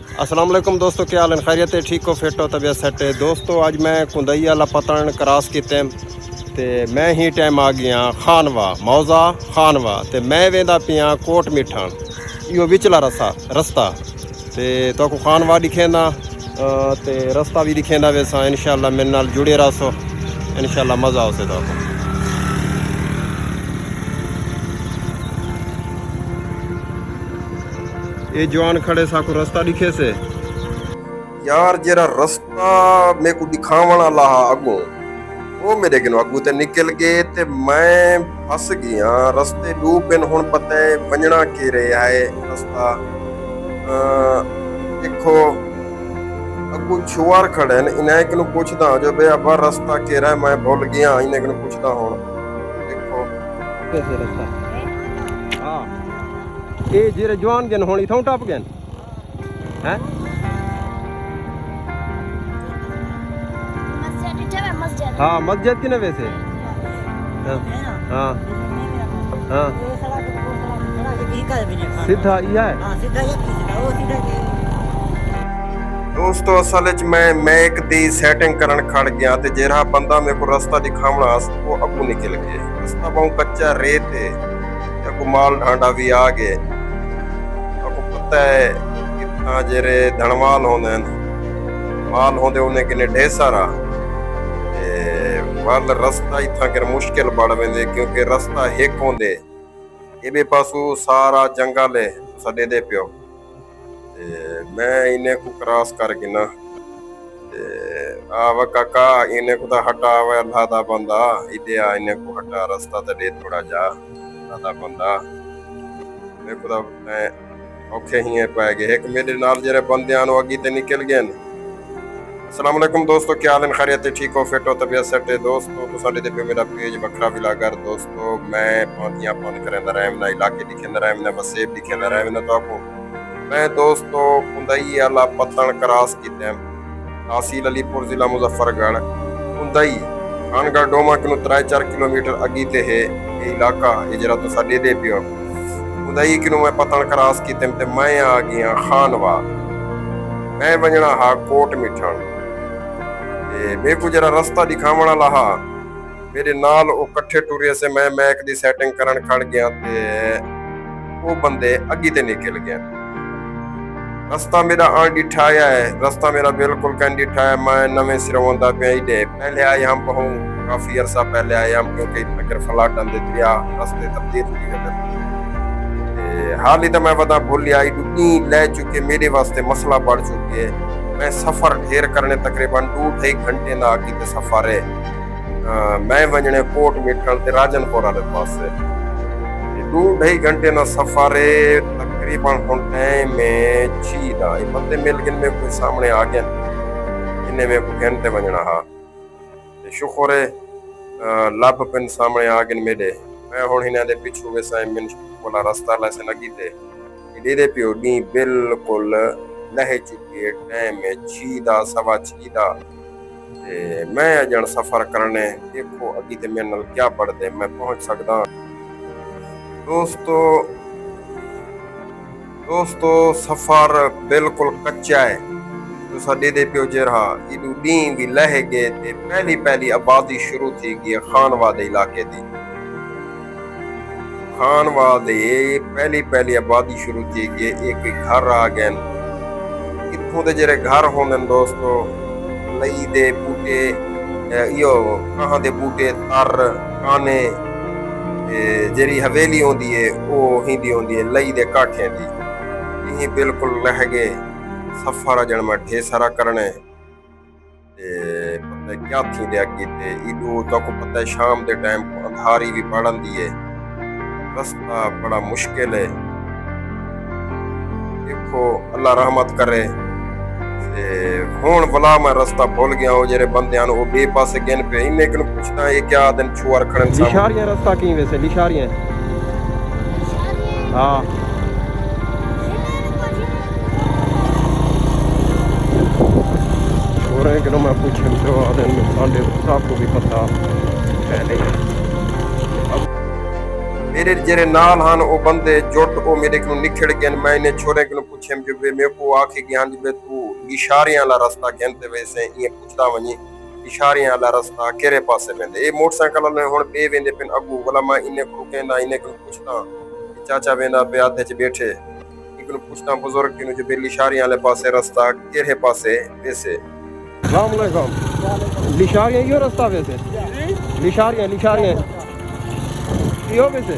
अस्सलाम वालेकुम दोस्तों, क्या हाल है? खैरियत है? ठीक हो? फिट हो? तबीयत सेट है? दोस्तों अज मैं कुंदई वाला पतन क्रॉस किते ते मैं ही टाइम आ गया खानवा मौजा खानवा ते मैं वेंदा पिया कोट मिठान इो विचला रस्ता ते तो खानवा दिखेंदा ते रस्ता भी दिखेंदा वैसा इंशाल्लाह मेरे नाल जुड़े रहो इंशाल्लाह मज़ा आसे तो ये जवान खड़े साको रास्ता दिखे से यार जरा रास्ता मेरे को दिखावना लाहा अगो वो मेरे किनो अगू ते निकल गए ते मैं फस गया रास्ते डूब बिन हुन पता है वंजना के रहा है रास्ता देखो अगू छुआर खड़े ने इन्हें किनो पूछदा जो बे अब रास्ता के रहा मैं भूल गया इन्हें किनो पूछदा हुन देखो कैसे रास्ता हां ये जेरे जवान जन होनी थों टप गए हैं हाँ मस्जिद की ना वैसे हाँ हाँ सीधा ये है दोस्तों असल च मैं एक दी सेटिंग करन खड़ गया ते जेरा बंदा मेरे को रास्ता दिखावना वो अगू निकल गए रास्ता बहुत कच्चा रेत है अगू माल ढांडा भी आ गए आपको पता है कितना जेरे धनवाल होंदे माल होंदे उन्हें किने ढेर सारा वाल रास्ता इतना कर मुश्किल बढ़ वेंदे क्योंकि रास्ता एक होंदे ये पासू सारा जंगल है सडे दे पियो मैं इन्हें को क्रॉस कर गिना आवा काका इन्हें को हटा वे अल्लाह दा बंदा इदे आ इन्हें को हटा रास्ता ते दे थोड़ा जा अल्लाह दा बंदा मैं खुदा मैं औखे ही पै गए एक मेरे नाल जरे बंदियां नु अगी ते निकल गए अस्सलाम वालेकुम दोस्तों, क्या हाल है? खैरियत है? ठीक हो? फिट हो? तबीयत सेट है? दोस्तों तो साडे पे मेरा पेज बखरा विलागर दोस्तों मैं पांतियां पांद करंदा रहम ना इलाके दिखेंदा रहम ना वसेब दिखेंदा रहम ना तो आपको मैं दोस्तों कुंदई वाला पतन क्रॉस कीते तहसील अलीपुर जिला मुजफ्फरगढ़ कुंदई खानगढ़ डोमा किलो 3-4 किलोमीटर अगी ते है ये इलाका ये जरा तो साडे दे पियो कुंदई किलो मैं पतन क्रॉस कीते ते मैं आ गया खानवा मैं वंजना हा कोट मिठान मेरे को जरा रास्ता दिखावना लाहा मेरे नाल वो कट्ठे टुरे से मैं एक दी सेटिंग करन खड़ गया ते वो बंदे अगी ते निकल गए रास्ता मेरा आन दिठाया है रास्ता मेरा बिल्कुल कैन दिठाया मैं नवे सिरवंदा पे दे पहले आए हम बहु काफी अरसा पहले आए हम क्योंकि अगर फलाटन दे दिया रास्ते तब्दील नहीं करते हाल ही तो मैं बता भूल आई दुनी ले चुके मेरे वास्ते मसला बढ़ चुके है मैं सफर ढेर करने तकरीबन 2-2.5 घंटे ना आगे ते सफर है मैं वंजने कोट मिठल ते राजनपुर वाले पास से 2-2.5 घंटे ना सफर है तकरीबन हुन टाइम में चीदा ये बंदे मिल गए में कोई सामने आ गए इन्हें में को घंटे वंजना हा ते शुक्र है लब पिन सामने आ गए मेरे मैं हुन इन्हां दे पिछू वैसा मिन वाला रास्ता लैसे लगी थे दे पियो डी बिल्कुल लह चुकी है टाइम में छीदा सवा छीदा मैं अजन सफर करने देखो अगी ते मेरे नाल क्या पड़दे मैं पहुंच सकदा दोस्तों सफर बिल्कुल कच्चा है तो साडे दे पियो जरा इदू डी भी लह गए ते पहली आबादी शुरू थी गई खानवा दे इलाके दी खानवा दे पहली आबादी शुरू थी गई एक घर आ गए इत्थों दे जेरे घर होंदे दोस्तों लई दे बूटे इो कहां दे बूटे तर काने जेरी हवेली होंदी है वो हिंदी होंदी है लई दे काठियां दी यही बिल्कुल लह गए सफर जन में ढेर सारा करने पता क्या थी दे अगी ते इदू तो को पता है शाम दे टाइम अंधारी भी पड़न दी है रास्ता बड़ा मुश्किल है देखो अल्लाह रहमत करे हुन भला मैं रास्ता भूल गया हो जेरे बंदियां नु बे पासे गन पे इन्ने कनु पूछना ये क्या दिन छुआर खड़न सा लिशारियां रास्ता की वैसे लिशारियां हां और एक मैं पूछन तो आदन साडे साहब को भी पता पहले मेरे जेरे नाल हन ओ बंदे जुट ओ मेरे को निखड़ गए। मैं इन्हें छोरे को पूछे जो मेरे को आखे गया जो तू इशारियां वाला रास्ता कहते वैसे ये पूछता वनी इशारियां वाला रास्ता केरे पासे वेंदे। ए मोटरसाइकिल ने हुन पे वेंदे पिन अगू वाला मैं इन्हें को कहंदा इन्हें को पूछता चाचा वेंदा पे आधे च बैठे इनको पूछता बुजुर्ग की जो बेली इशारियां वाले पासे रास्ता केरे पासे वैसे। अस्सलाम वालेकुम। लिशारियां यो रास्ता वैसे लिशारियां यो वैसे।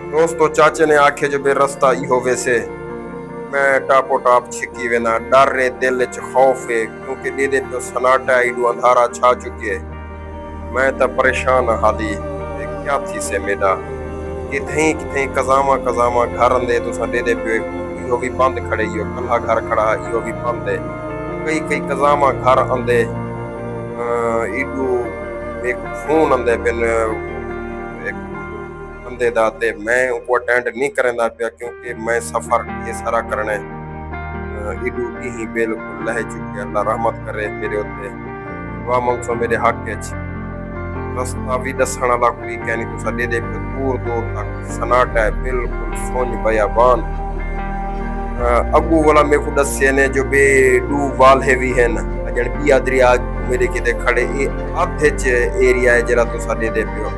दोस्तों चाचे ने आखे जो बे रास्ता इहो वैसे। मैं टापो टाप छिकी वेना डर रे दिल च खौफ है क्योंकि दे दे पे सनाटा इडू अंधारा छा चुके है। मैं तो परेशान हाली क्या थी से मेरा किथे कजामा घर अंदे तो दे दे पे इहो भी बंद खड़े इहो कल्ला घर खड़ा इहो भी बंद है। कई कजामा घर अंदे इडू एक फोन अंदे पिन एक बंदे दा ते मैं उनको अटेंड नहीं करंदा पिया क्योंकि मैं सफर ये सारा करना इडू ही बिल्कुल लह चुके। अल्लाह रहमत करे मेरे उत्ते वाह मंगसो मेरे हक च रास्ता भी दसण वाला कोई कहनी तुसा दे दे दूर तक सनाटा है बिल्कुल सोन बयाबान। अगू वाला मेरे को दसे ने जो बे डू वाल हैवी है ना अजन पिया दरिया मेरे किते खड़े ये आधे च एरिया है जरा तुसा दे दे पियो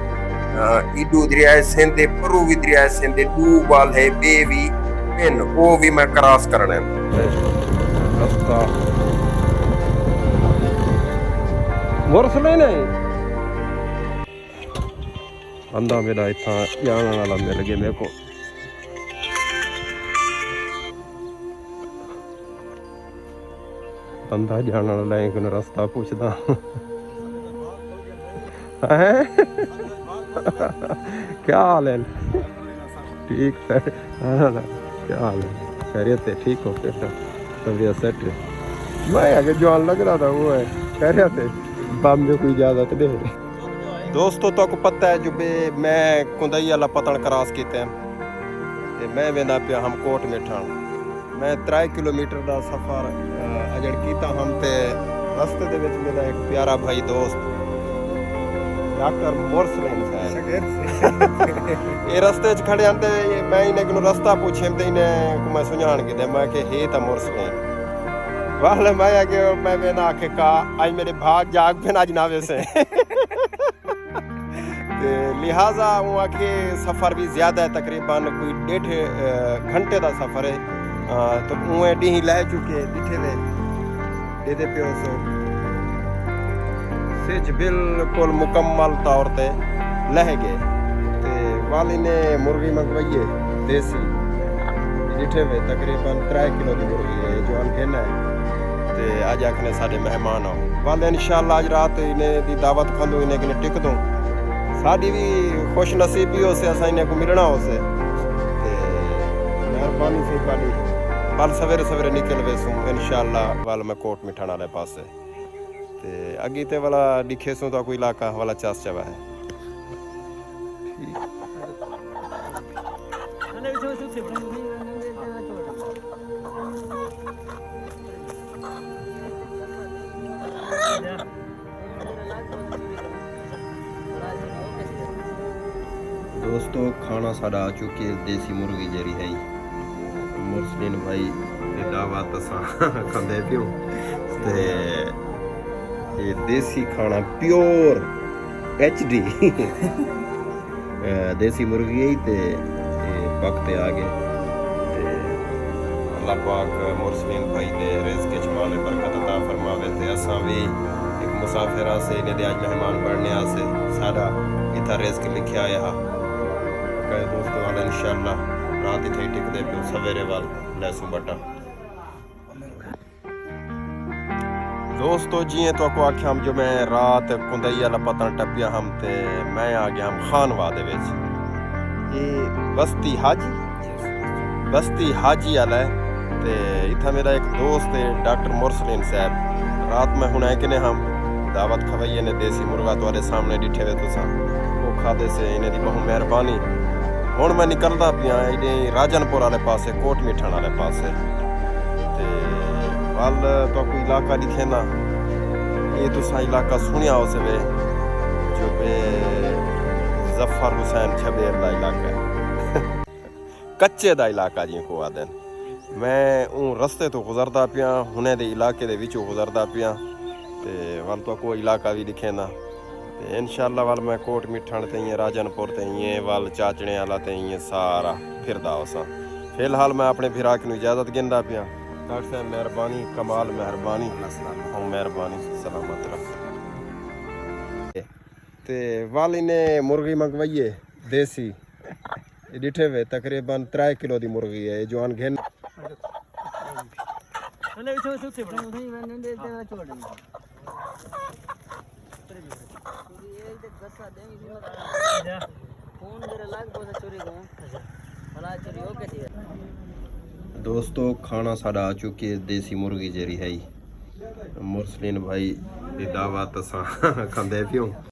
इडू दरिया सेंदे परू भी दरिया सेंदे डू वाल है बे भी पिन वो भी मैं क्रॉस करना है रास्ता मोरसले ने बंदा मेरा इतना जाने वाला मिल गया मेरे को। बंदा जाने वाला लेकिन रास्ता पूछदा क्या हाल है? ठीक है क्या हाल है? खैरियत है? ठीक हो फिर तबीयत सेट है? मैं आगे जवान लग रहा था वो है खैरियत है बाम में कोई इजाजत दे। दोस्तों तो पता है जो बे मैं कुंदई वाला पतन क्रॉस किया मैं वेंदा पिया हम कोट मिठान। मैं 3 किलोमीटर का सफ़र अजड़ किया हम ते रस्ते दे विच मेरा एक प्यारा भाई दोस्त डॉक्टर मोरसलेन साहब ये रस्ते च खड़े आंदे मैं इन्हें रास्ता पूछे तो इन्हें को मैं सुझान कि मैं के हे तो मोरसलेन वाले मैं आगे मैं वेना आखे का आज मेरे भाग जाग पे आज ना वैसे लिहाजा वो आखे सफ़र भी ज़्यादा है तकरीबन कोई 1.5 घंटे का सफ़र है तो उए डी लै चुके दिठे वे दे दे पियो सो सिज बिल्कुल मुकम्मल तौर पे लह गए ते वाली ने मुर्गी मंगवाई है देसी दिठे वे तकरीबन 3 किलो की मुर्गी है जो अनखेना है ते अज आखने साडे मेहमान आओ वाले इंशाअल्लाह आज रात इन्हें दी दावत खंदो इन्हें किने टिक दूं साड़ी भी खुश नसीबी हो से असा इन्हें को मिलना हो से मेहरबानी से पाली कल सवेरे सवेरे निकल वेसूं इंशाअल्लाह वाल मैं कोट मिठाना वाले पासे ते अगी ते वाला दिखे सो तो कोई इलाका वाला चास चवा है। दोस्तों खाना साड़ा आ चुकी है देसी मुर्गी जरी है मुस्लिम भाई की दावत असा खांदे पियो ते ये देसी खाना प्योर HD देसी मुर्गी है ते वक्त आ गए ते अल्लाह पाक मुस्लिम भाई दे रिज़्क़ च माले बरकत अता फरमावे ते असा भी एक मुसाफिर से इन्हें आज मेहमान बनने आसे सारा इतना रिज़्क़ लिखा आया कहे दोस्तों वाले इंशाअल्लाह रात इथे टिक दे पे सवेरे वाल लैसू बटा। दोस्तों जी तो को आख्या हम जो मैं रात कुंदई वाला पतन टपिया हम ते मैं आ गया हम खानवा दे विच ये बस्ती हाजी वाला है ते इतना मेरा एक दोस्त है डॉक्टर मोरसलेन साहब रात में हुन कि हम दावत खवाई ने देसी मुर्गा तुम्हारे सामने डिठे हुए तुसा वो खादे से इन्हें दी बहु मेहरबानी। हुण मैं निकलदा पिया इने राजनपुर वाले पासे कोट मिठान वाले पासे ते वाल तो कोई इलाका दिखे ना ये तुसा इलाका सुनिया हो सवे जो पे जफर हुसैन छबेर का इलाका है कच्चे का इलाका जी को आदन मैं रस्ते तो गुजरता पिया हुने दे इलाके दे विचों गुजरता पिया ते वल तो कोई इलाका भी दिखे ना ते इंशाल्लाह वल मैं कोट मिठण ते राजनपुर ते वल चाचने वाला ते सारा फिरदा उसा फिलहाल मैं अपने फिराक नूं इजाजत गिनदा पिया डॉक्टर साहब मेहरबानी कमाल मेहरबानी मेहरबानी सलामत रख ते वल इन्हें मुर्गी मंगवाइए देसी डिठे वे तकरीबन 3 किलो दी मुर्गी है जवान घेन दोस्तों खाना साड़ा आ चुकी है देसी मुर्गी जरी है मुरसलीन भाई दी दावत असां खांदे पियो